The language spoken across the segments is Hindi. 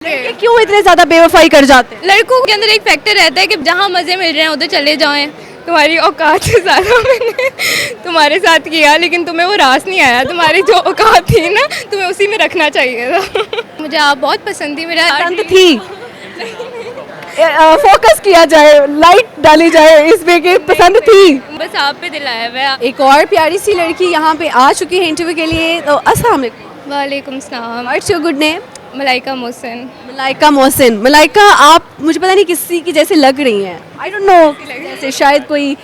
लड़के क्यों इतने ज्यादा बेवफाई कर जाते हैं? लड़कों के अंदर एक फैक्टर रहता है कि जहाँ मज़े मिल रहे हैं उधर चले जाएं। तुम्हारी औकात से ज़्यादा मैंने तुम्हारे साथ किया, लेकिन तुम्हें वो रास नहीं आया। तुम्हारी जो औकात थी ना, तुम्हें उसी में रखना चाहिए था। मुझे आप बहुत पसंद थी। मेरा पसंद थी, फोकस किया जाए, लाइट डाली जाए इसमें कि पसंद थी। बस आप पे दिल आया हुआ है। एक और प्यारी सी लड़की यहाँ पे आ चुकी है इंटरव्यू के लिए। तो अस्सलाम वालेकुम। वालेकुम सलाम। What's your good name? Malaika Mohsin. Malaika Mohsin. Malaika, आप मुझे पता नहीं किसी की जैसे लग रही हैं। आई डोंट नो, जैसे शायद कोई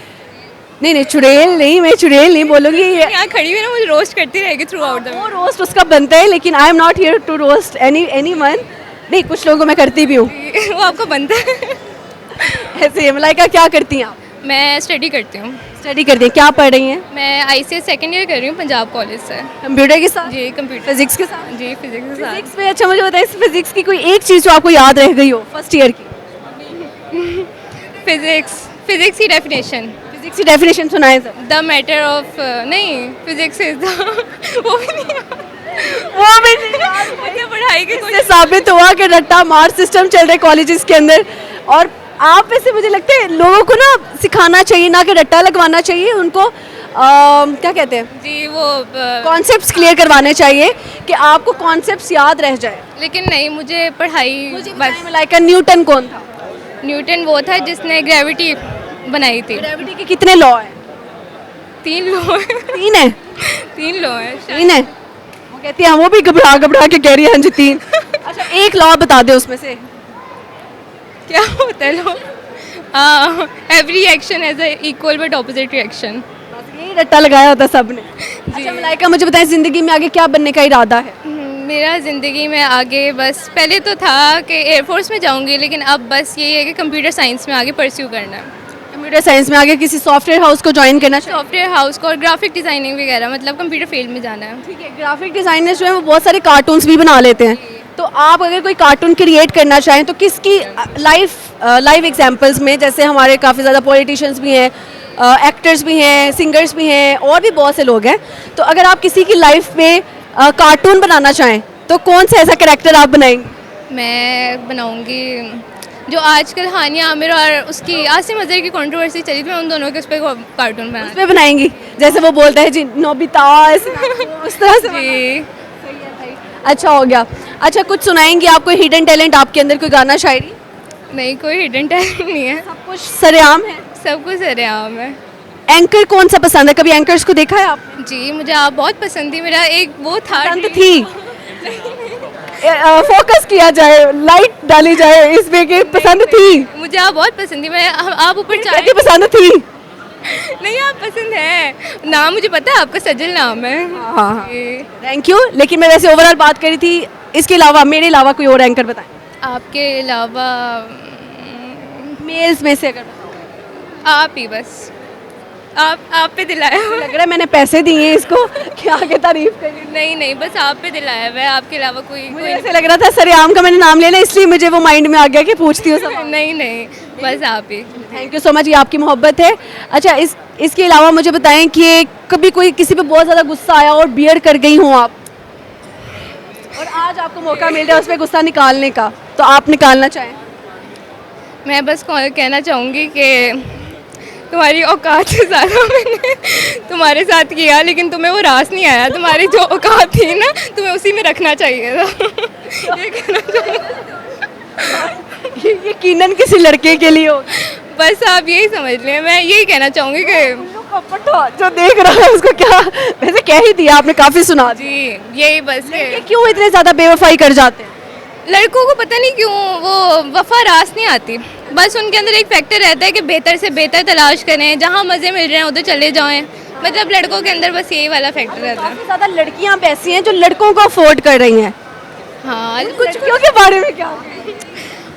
नहीं चुड़ैल नहीं, मैं चुड़ैल नहीं बोलूँगी। यहाँ खड़ी हुई ना, मुझे रोस्ट करती रहेगी थ्रू आउट द। वो रोस्ट उसका बनता है, लेकिन I am not here to roast anyone. नहीं, कुछ लोगों को मैं करती भी हूँ। वो आपको बनता है। ऐसे मलाइका, क्या करती हैं आप? मैं स्टडी करती हूँ। स्टडी करती हैं, क्या पढ़ रही हैं? मैं ICS सेकेंड ईयर कर रही हूँ पंजाब कॉलेज से। कंप्यूटर के साथ? जी, कंप्यूटर। फिजिक्स के साथ? जी, फिजिक्स के साथ। फिजिक्स में, अच्छा मुझे बताइए, फिजिक्स की कोई एक चीज़ जो आपको याद रह गई हो फर्स्ट ईयर की? फिजिक्स की डेफिनेशन। फिजिक्स की डेफिनेशन सुनाएं सर। द मैटर ऑफ नहीं, फिजिक्स इज द वो भी नहीं। वो भी नहीं। मुझे पढ़ाई के इससे साबित हुआ कि रट्टा मार सिस्टम चल रहे कॉलेजेस के अंदर। और आप वैसे मुझे लगता है लोगों को ना सिखाना चाहिए, ना कि रट्टा लगवाना चाहिए उनको। क्या कहते हैं जी, वो कॉन्सेप्ट्स क्लियर करवाने चाहिए कि आपको कॉन्सेप्ट्स याद रह जाए। लेकिन नहीं, मुझे पढ़ाई बस। लाइक न्यूटन कौन था? न्यूटन वो था जिसने ग्रेविटी बनाई थी। ग्रेविटी के कितने लॉ हैं? 3 लॉ है। 3 है? 3 लॉ है। 3 है। वो कहती है, वो भी घबरा घबरा के कह रही है हाँ जी 3। अच्छा, एक लॉ बता दे उसमें से। क्या होता है law? Every action has a equal but opposite reaction. यही रट्टा लगाया होता सबने। अच्छा मलाइका, मुझे बताएं जिंदगी में आगे क्या बनने का इरादा है? मेरा ज़िंदगी में आगे बस, पहले तो था कि एयरफोर्स में जाऊंगी, लेकिन अब बस यही है कि कंप्यूटर साइंस में आगे परस्यू करना है। कंप्यूटर साइंस में आगे किसी सॉफ्टवेयर हाउस को ज्वाइन करना चाहिए? सॉफ्टवेयर हाउस को और ग्राफिक डिज़ाइनिंग वगैरह, मतलब कंप्यूटर फील्ड में जाना है। ठीक है। ग्राफिक डिजाइनर्स जो है वो बहुत सारे कार्टून्स भी बना लेते हैं। तो आप अगर कोई कार्टून क्रिएट करना चाहें तो किसकी लाइव एग्जांपल्स में, जैसे हमारे काफ़ी ज़्यादा पॉलिटिशियंस भी हैं, एक्टर्स भी हैं, सिंगर्स भी हैं, और भी बहुत से लोग हैं। तो अगर आप किसी की लाइफ में कार्टून बनाना चाहें तो कौन सा ऐसा कैरेक्टर आप बनाएंगे? मैं बनाऊंगी जो आजकल हानिया आमिर और उसकी आसिम अजहर की कंट्रोवर्सी चली थी, मैं उन दोनों के उस पर कार्टून बना। उसमें बनाएंगी जैसे वो बोलता है जी नोबिता, उस तरह से? जी। अच्छा हो गया। अच्छा, कुछ सुनाएंगी? आप कोई हिडन टैलेंट आपके अंदर, कोई गाना शायरी? नहीं, कोई हिडन टैलेंट नहीं है। सब कुछ सरेआम है? सब कुछ सरेआम है। एंकर कौन सा पसंद है? कभी एंकर्स को देखा है आपने? जी, मुझे आप बहुत पसंद थी। मेरा एक वो था पसंद थी, फोकस किया जाए, लाइट डाली जाए इसमें कि पसंद थी। मुझे आप बहुत पसंद थी। मैं आप ऊपर चाहे पसंद थी। नहीं, आप पसंद है। नाम मुझे पता है आपका, सजल नाम है। हाँ, जी। Thank you. लेकिन मैं वैसे ओवरऑल बात करी थी। इसके अलावा, मेरे अलावा कोई और एंकर बताएं आपके अलावा मेल्स में से। अगर आप ही बस, आप पे दिलाया हुआ। लग रहा है मैंने पैसे दिए हैं इसको कि आगे तारीफ करी। नहीं, बस आप पे दिलाया हुआ है। आपके अलावा मुझे ऐसे लग रहा था सरेआम का मैंने नाम ले लिया, इसलिए मुझे वो माइंड में आ गया कि पूछती हूँ सब। नहीं, बस आप ही। थैंक यू सो मच, ये आपकी मोहब्बत है। अच्छा, इसके अलावा मुझे बताएं कि कभी कोई किसी पे बहुत ज़्यादा गुस्सा आया और बियर कर गई हूँ आप, और आज आपको मौका मिल रहा है उस पर गुस्सा निकालने का, तो आप निकालना चाहें? मैं बस कहना चाहूँगी कि तुम्हारी औकात से ज़्यादा मैंने तुम्हारे साथ किया, लेकिन तुम्हें वो रास नहीं आया। तुम्हारी जो औकात थी ना, तुम्हें उसी में रखना चाहिए था। ये कहना चाहूँगी। यकीनन किसी लड़के के लिए हो। बस आप यही समझ लें। मैं यही कहना चाहूँगी कि जो देख रहा है उसको क्या, वैसे कह ही दिया आपने, काफ़ी सुना। जी, यही बस है। क्यों इतने ज़्यादा बेवफाई कर जाते हैं? लड़कों को पता नहीं क्यों वो वफा रास नहीं आती। बस उनके अंदर एक फैक्टर रहता है कि बेहतर से बेहतर तलाश करें, जहाँ मज़े मिल रहे हैं उधर चले जाएं। मतलब लड़कों के अंदर बस यही वाला फैक्टर रहता है। काफ़ी ज़्यादा लड़कियाँ ऐसी हैं जो लड़कों को अफोर्ड कर रही हैं। हाँ, कुछ लड़कियों के बारे में क्या?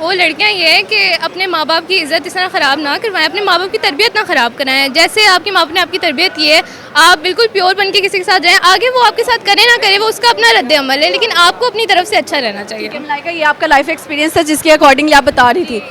वो लड़कियां ये है कि अपने माँ बाप की इज़्ज़त इस तरह ख़राब ना करवाएं, अपने माँ बाप की तरबियत ना ख़राब कराएं। जैसे आपके माँ बाप ने आपकी तरबियत की है, आप बिल्कुल प्योर बन के किसी के साथ जाएं। आगे वो आपके साथ करे ना करे, वो उसका अपना रद्द अमल है, लेकिन आपको अपनी तरफ से अच्छा रहना चाहिए। मलाइका, ये आपका लाइफ एक्सपीरियंस है जिसके अकॉर्डिंग आप बता रही थी।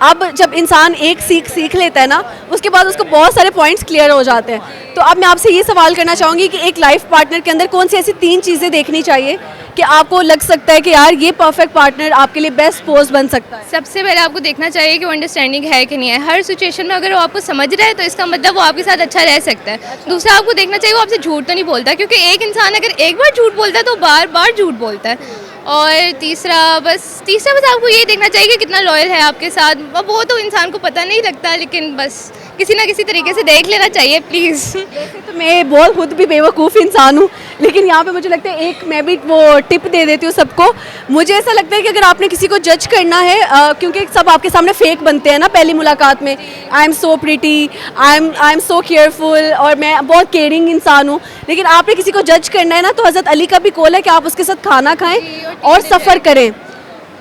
अब जब इंसान एक सीख लेता है ना, उसके बाद उसको बहुत सारे पॉइंट्स क्लियर हो जाते हैं। तो अब मैं आपसे ये सवाल करना चाहूँगी कि एक लाइफ पार्टनर के अंदर कौन सी ऐसी 3 चीज़ें देखनी चाहिए कि आपको लग सकता है कि यार ये परफेक्ट पार्टनर आपके लिए बेस्ट स्पोर्स बन सकता है? सबसे पहले आपको देखना चाहिए कि वो अंडरस्टैंडिंग है कि नहीं है। हर सिचुएशन में अगर वो आपको समझ रहा है तो इसका मतलब वो आपके साथ अच्छा रह सकता है। दूसरा, आपको देखना चाहिए वो आपसे झूठ तो नहीं बोलता, क्योंकि एक इंसान अगर एक बार झूठ बोलता है तो बार बार झूठ बोलता है। और तीसरा बस आपको ये देखना चाहिए कि कितना लॉयल है आपके साथ। अब वो तो इंसान को पता नहीं लगता, लेकिन बस किसी ना किसी तरीके से देख लेना चाहिए प्लीज़। वैसे तो मैं बहुत खुद भी बेवकूफ़ इंसान हूँ, लेकिन यहाँ पे मुझे लगता है एक मैं भी वो टिप दे देती हूँ सबको। मुझे ऐसा लगता है कि अगर आपने किसी को जज करना है, क्योंकि सब आपके सामने फेक बनते हैं ना पहली मुलाकात में, I am so pretty, I am so careful, और मैं बहुत केयरिंग इंसान हूँ। लेकिन आपने किसी को जज करना है ना, तो हज़रत अली का भी कॉल है कि आप उसके साथ खाना खाएँ और सफ़र करें।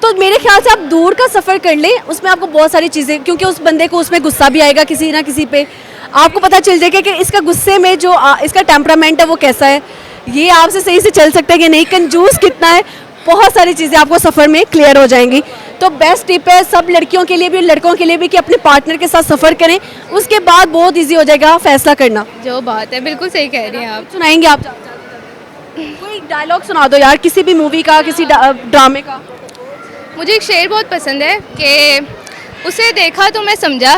तो मेरे ख्याल से आप दूर का सफ़र कर लें, उसमें आपको बहुत सारी चीज़ें, क्योंकि उस बंदे को उसमें गुस्सा भी आएगा किसी ना किसी पे, आपको पता चल जाएगा कि इसका गुस्से में जो इसका टेम्परामेंट है वो कैसा है, ये आपसे सही से चल सकता है कि नहीं, कंजूस कितना है, बहुत सारी चीज़ें आपको सफ़र में क्लियर हो जाएंगी। तो बेस्ट टिप है सब लड़कियों के लिए भी लड़कों के लिए भी कि अपने पार्टनर के साथ सफ़र करें, उसके बाद बहुत ईजी हो जाएगा फैसला करना। जो बात है बिल्कुल सही कह रही हैं आप। सुनाएंगे आप? कोई डायलॉग सुना दो यार, किसी भी मूवी का, किसी ड्रामे का। मुझे एक शेर बहुत पसंद है कि उसे देखा तो मैं समझा,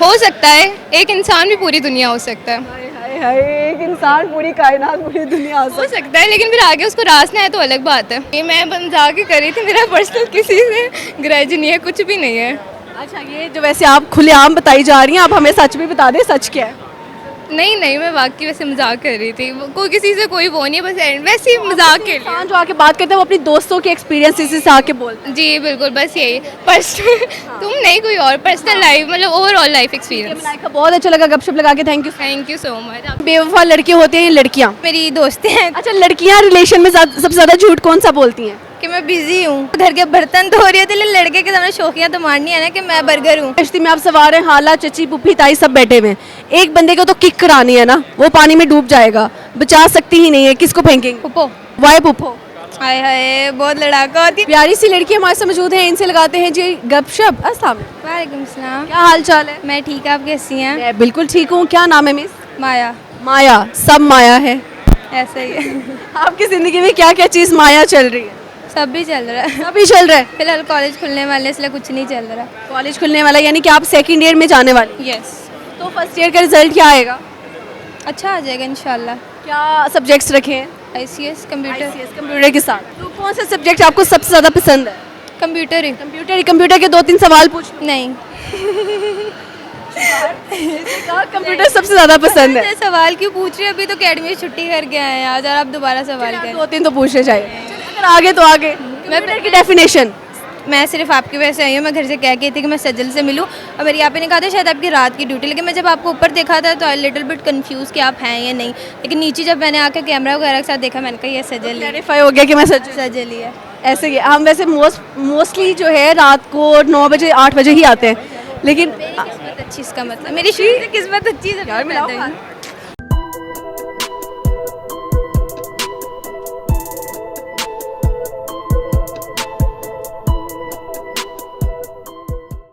हो सकता है एक इंसान भी पूरी दुनिया हो सकता है। हाय हाय, एक इंसान पूरी कायनात पूरी दुनिया हो सकता है, लेकिन फिर आगे उसको रास ना है तो अलग बात है। ये मैं मजाक ही कर रही थी, मेरा पर्सनल किसी से ग्रज नहीं है, कुछ भी नहीं है। अच्छा, ये जो वैसे आप खुलेआम बताई जा रही हैं, आप हमें सच भी बता दें, सच क्या है? नहीं, मैं वाकई वैसे मजाक कर रही थी। कोई किसी से कोई वो नहीं है, बस वैसे ही मजाक के लिए। इंसान जो आके बात करते हैं वो अपनी दोस्तों के एक्सपीरियंसेस से आके बोलते हैं। जी बिल्कुल, बस यही पर्सनल तुम नहीं, कोई और पर्सनल लाइफ, मतलब ओवरऑल लाइफ एक्सपीरियंस। मलाइका, बहुत अच्छा लगा गपशप लगा के, थैंक यू। So much. बेवफा लड़के होते हैं या लड़कियाँ? मेरी दोस्तें हैं। अच्छा, लड़कियाँ रिलेशन में सबसे ज़्यादा झूठ कौन सा बोलती हैं? कि मैं बिजी हूँ, घर के बर्तन धो रही होती, लेकिन लड़के के सामने शौकियाँ तो मारनी है ना कि मैं बर्गर हूँ। कश्ती में आप सवार हैं, हाला, चची, पुप्पी, ताई सब बैठे हुए हैं। एक बंदे को तो किक करानी है ना, वो पानी में डूब जाएगा, बचा सकती ही नहीं है, किसको फेंकेंगे? पुप्पो। वाई पुप्पो? हाय हाय, बहुत लड़ाका होती। प्यारी सी लड़की हमारे साथ मौजूद है, इनसे लगाते हैं जी गपशप। अस्सलाम वालेकुम। वालेकुम सलाम। क्या हाल चाल है? मैं ठीक, आप कैसी हैं? मैं बिल्कुल ठीक हूँ। क्या नाम है मिस? माया। माया, सब माया है। ऐसा ही है। आपकी ज़िंदगी में क्या क्या चीज़ माया चल रही है? सब भी चल रहा है। अभी चल रहा है। फिलहाल कॉलेज खुलने वाले इसलिए कुछ नहीं चल रहा। कॉलेज खुलने वाला, यानी कि आप सेकंड ईयर में जाने वाले? यस। तो फर्स्ट ईयर का रिजल्ट क्या आएगा? अच्छा आ जाएगा इंशाल्लाह। क्या सब्जेक्ट्स रखे हैं? ICS computer. कंप्यूटर के साथ। तो कौन सा सब्जेक्ट आपको सबसे ज़्यादा पसंद है? कंप्यूटर ही। कंप्यूटर के 2-3 सवाल पूछ लूं? नहीं। कंप्यूटर सबसे ज़्यादा पसंद है। सवाल क्यों पूछ रही है? अभी तो अकेडमी छुट्टी करके आए हैं आज, और आप दोबारा सवाल करें। 2-3 तो पूछने चाहिए। अगर आगे तो आगे। कंप्यूटर की डेफिनेशन? मैं सिर्फ आपकी वजह से आई हूँ। मैं घर से कह के थी कि मैं सजल से मिलूँ, और मेरी यहाँ पे ने कहा था शायद आपकी रात की ड्यूटी, लेकिन मैं जब आपको ऊपर देखा था तो आई लिटिल बिट कंफ्यूज कि आप हैं या नहीं, लेकिन नीचे जब मैंने आके कैमरा वगैरह के साथ देखा, मैंने कहा ये सजल ही क्लैरिफाई हो गया कि मैं सजल ही है। ऐसे ही हम वैसे मोस्टली जो है रात को 9 बजे 8 बजे ही आते हैं, लेकिन किस्मत अच्छी, इसका मतलब मेरी शुरू से किस्मत अच्छी है। यार मिलाओ।